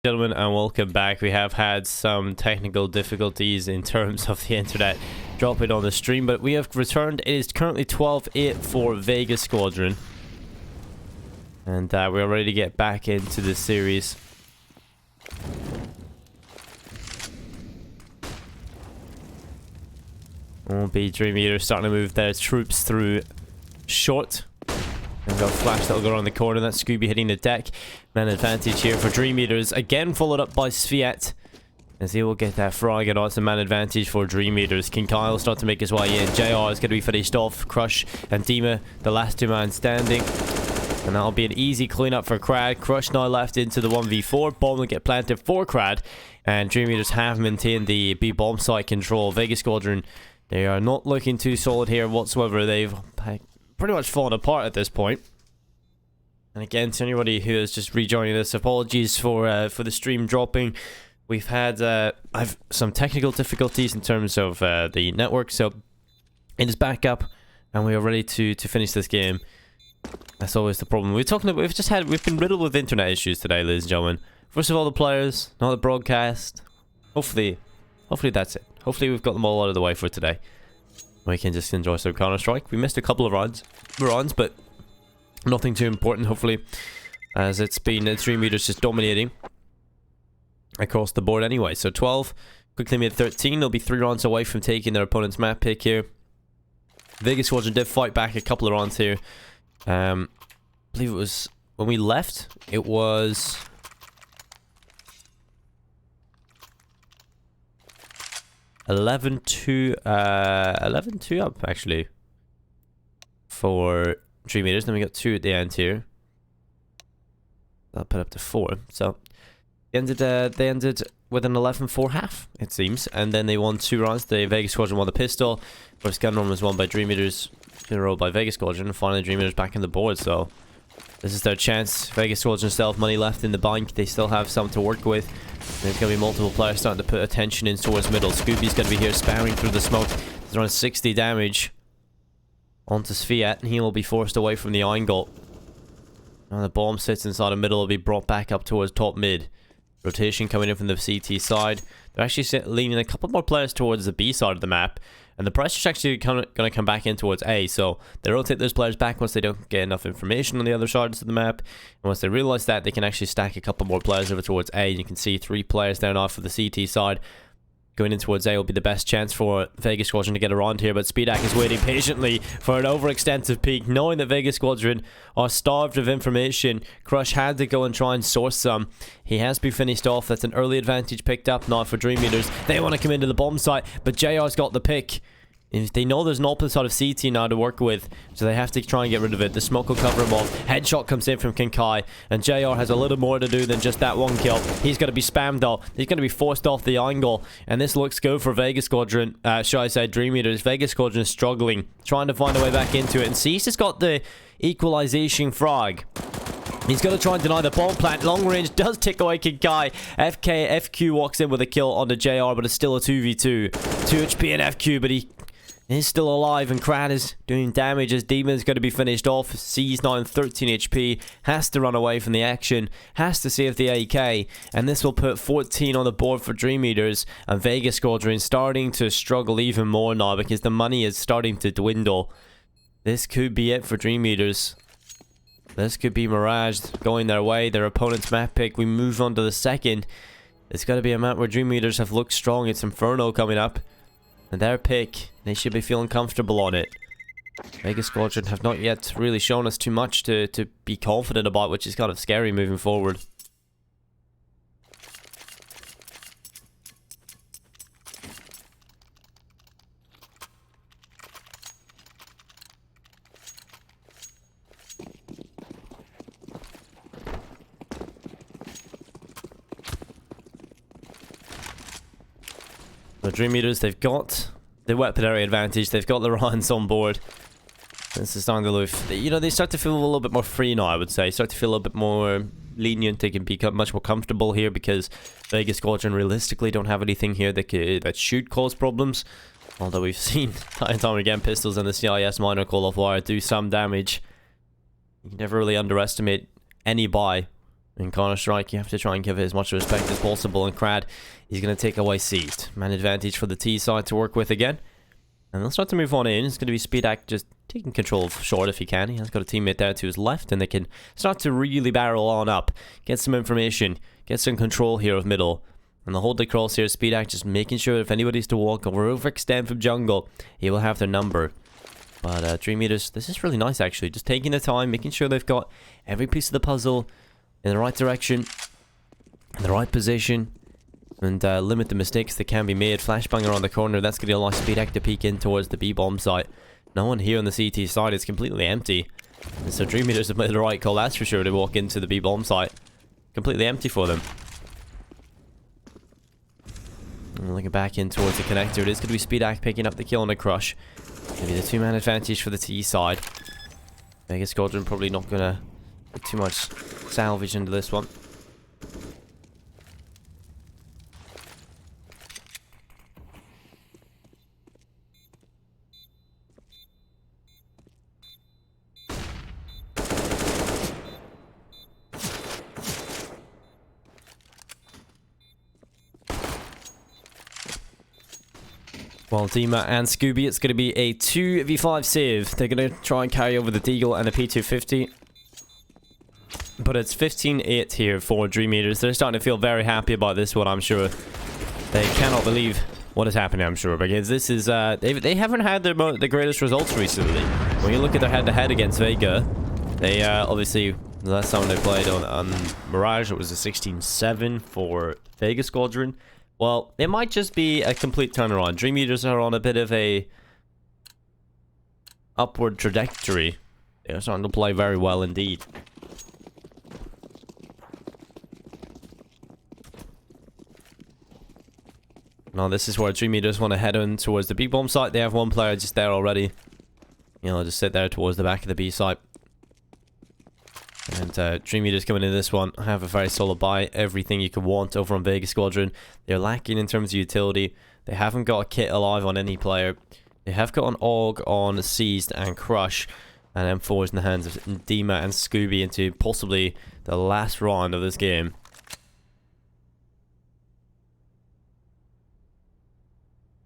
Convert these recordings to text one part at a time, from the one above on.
Gentlemen, and welcome back. We have had some technical difficulties in terms of the internet dropping on the stream, but we have returned. It is currently 12:08 for Vega Squadron, and we're ready to get back into the series. Will be DreamEaters starting to move their troops through short. We've got a flash that'll go around the corner. That's Scooby hitting the deck. Man advantage here for DreamEaters. Again followed up by Sviat, as he will get that frag, and also man advantage for DreamEaters. King Kyle will start to make his way in. JR is going to be finished off. Crush and Dima, the last two man standing. And that'll be an easy cleanup for Crad. Crush now left into the 1v4. Bomb will get planted for Crad. And DreamEaters have maintained the B bomb site control. Vega Squadron, they are not looking too solid here whatsoever. They've pretty much fallen apart at this point. And again, to anybody who is just rejoining us, apologies for the stream dropping. We've had I've some technical difficulties in terms of the network, so it is back up, and we are ready to finish this game. That's always the problem. We've been riddled with internet issues today, ladies and gentlemen. First of all, the players, not the broadcast. Hopefully that's it. Hopefully we've got them all out of the way for today. We can just enjoy some Counter-Strike. We missed a couple of rounds, but nothing too important, hopefully, as it's been DreamEaters just dominating across the board anyway. So 12 quickly made 13. They'll be 3 rounds away from taking their opponent's map pick here. Vega Squadron did fight back a couple of rounds here. I believe it was when we left, it was 11-2 up actually for DreamEaters. Then we got 2 at the end here. That'll put up to 4. So they ended with an 11-4 half, it seems, and then they won 2 rounds. The Vega Squadron won the pistol. First gun run was won by DreamEaters, in a row by Vega Squadron, and finally DreamEaters back in the board. So this is their chance. Vega Squadron still have money left in the bank. They still have some to work with. There's going to be multiple players starting to put attention in towards middle. Scooby's going to be here spamming through the smoke. There's around 60 damage onto Sviat, and he will be forced away from the angle. Now the bomb sits inside the middle, will be brought back up towards top mid. Rotation coming in from the CT side. They're actually leaning a couple more players towards the B side of the map, and the pressure's actually going to come back in towards A, so they rotate those players back once they don't get enough information on the other sides of the map. And once they realize that, they can actually stack a couple more players over towards A. And you can see 3 players there now for the CT side. Going in towards A will be the best chance for Vega Squadron to get around here, but Speedak is waiting patiently for an overextensive peek, knowing that Vega Squadron are starved of information. Crush had to go and try and source some. He has been finished off. That's an early advantage picked up now for DreamEaters. They want to come into the bomb site, but JR's got the pick. They know there's an opposite side of CT now to work with, so they have to try and get rid of it. The smoke will cover him off. Headshot comes in from King Kai, and JR has a little more to do than just that one kill. He's going to be spammed though. He's going to be forced off the angle, and this looks good for Vega Squadron. Should I say DreamEaters? Vega Squadron is struggling, trying to find a way back into it, and Cease has got the equalization frag. He's going to try and deny the bomb plant. Long range does tick away King Kai. FQ walks in with a kill on the JR, but it's still a 2v2. 2 HP and FQ, but he is still alive, and Crad is doing damage as Demon's going to be finished off. C's now in 13 HP, has to run away from the action, has to save the AK, and this will put 14 on the board for DreamEaters, and Vega Squadron starting to struggle even more now because the money is starting to dwindle. This could be it for DreamEaters. This could be Mirage going their way, their opponent's map pick. We move on to the second. It's got to be a map where DreamEaters have looked strong. It's Inferno coming up. And their pick, they should be feeling comfortable on it. Vega Squadron have not yet really shown us too much to be confident about, which is kind of scary moving forward. The DreamEaters, they've got the weaponry advantage, they've got the rounds on board. This is starting to look, they start to feel a little bit more free now, I would say. Start to feel a little bit more lenient. They can become much more comfortable here because Vega Squadron realistically don't have anything here that should cause problems. Although we've seen time and time again, pistols and the CIS minor Qualifier do some damage. You can never really underestimate any buy In Counter-Strike, you have to try and give it as much respect as possible, and Crad, he's going to take away Seized. Man advantage for the T side to work with again. And they'll start to move on in. It's going to be SpeedAct just taking control of short if he can. He has got a teammate there to his left, and they can start to really barrel on up. Get some information. Get some control here of middle. And the hold the cross here, SpeedAct just making sure if anybody's to walk or overextend from jungle, he will have their number. But DreamEaters, this is really nice actually. Just taking the time, making sure they've got every piece of the puzzle in the right direction, in the right position. And limit the mistakes that can be made. Flashbang around the corner. That's going to allow SpeedAct to peek in towards the B-bomb site. No one here on the CT side. It's completely empty. And so DreamEaters have made the right call, that's for sure, to walk into the B-bomb site. Completely empty for them. And looking back in towards the connector. It is going to be SpeedAct picking up the kill on the crush. Maybe the two-man advantage for the T side. Vega Squadron probably not going to put too much salvage into this one. Well, Dima and Scooby, it's going to be a 2v5 save. They're going to try and carry over the Deagle and the P250. But it's 15-8 here for DreamEaters. They're starting to feel very happy about this one, I'm sure. They cannot believe what is happening, I'm sure. Because this is, they haven't had the greatest results recently. When you look at their head-to-head against Vega, they, obviously, the last time they played on Mirage, it was a 16-7 for Vega Squadron. Well, it might just be a complete turnaround. DreamEaters are on a bit of a upward trajectory. They're starting to play very well indeed. Now this is where DreamEaters want to head on towards the B-bomb site. They have one player just there already. You know, just sit there towards the back of the B site. And DreamEaters coming in this one have a very solid buy. Everything you could want over on Vega Squadron. They're lacking in terms of utility. They haven't got a kit alive on any player. They have got an AUG on Seized and Crush. And M4s in the hands of Dima and Scooby into possibly the last round of this game.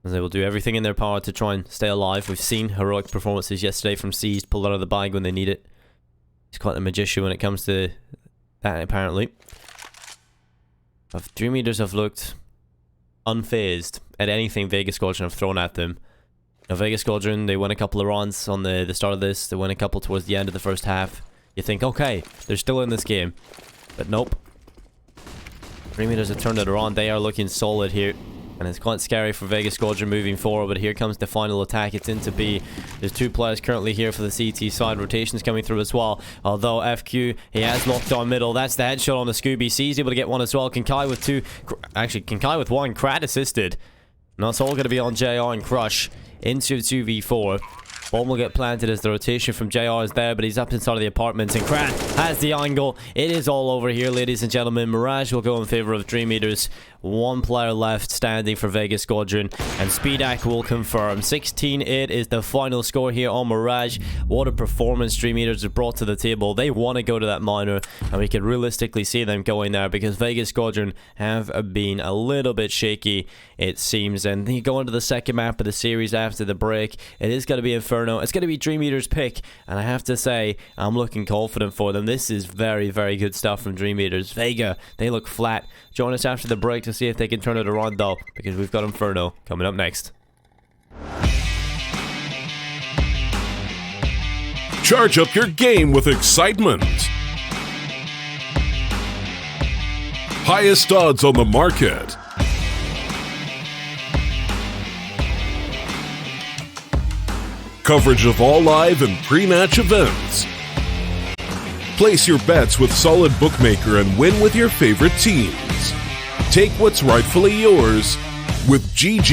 As they will do everything in their power to try and stay alive. We've seen heroic performances yesterday from Seized, pull out of the bag when they need it. He's quite a magician when it comes to that, apparently. But DreamEaters have looked unfazed at anything Vega Squadron have thrown at them. Now, Vega Squadron, they win a couple of rounds on the start of this. They win a couple towards the end of the first half. You think, okay, they're still in this game. But nope. DreamEaters have turned it around. They are looking solid here. And it's quite scary for Vega Squadron moving forward, but here comes the final attack. It's into B. There's two players currently here for the CT side. Rotations coming through as well. Although FQ, he has locked down middle. That's the headshot on the Scooby. C's able to get one as well. Kinkai with two. Actually, Kinkai with one. Crad assisted. Now it's all going to be on JR and Crush into 2v4. Bomb will get planted as the rotation from JR is there, but he's up inside of the apartments, and Crad has the angle. It is all over here, ladies and gentlemen. Mirage will go in favor of DreamEaters. One player left standing for Vega Squadron, and SpeedAct will confirm. 16-8 is the final score here on Mirage. What a performance DreamEaters have brought to the table. They want to go to that minor, and we can realistically see them going there because Vega Squadron have been a little bit shaky, it seems. And you go into the second map of the series after the break. It is going to be Inferno. It's going to be DreamEaters' pick, and I have to say, I'm looking confident for them. This is very, very good stuff from DreamEaters. Vega, they look flat. Join us after the break to see if they can turn it around, though, because we've got Inferno coming up next. Charge up your game with excitement. Highest odds on the market. Coverage of all live and pre-match events. Place your bets with Solid Bookmaker and win with your favorite teams. Take what's rightfully yours with GG.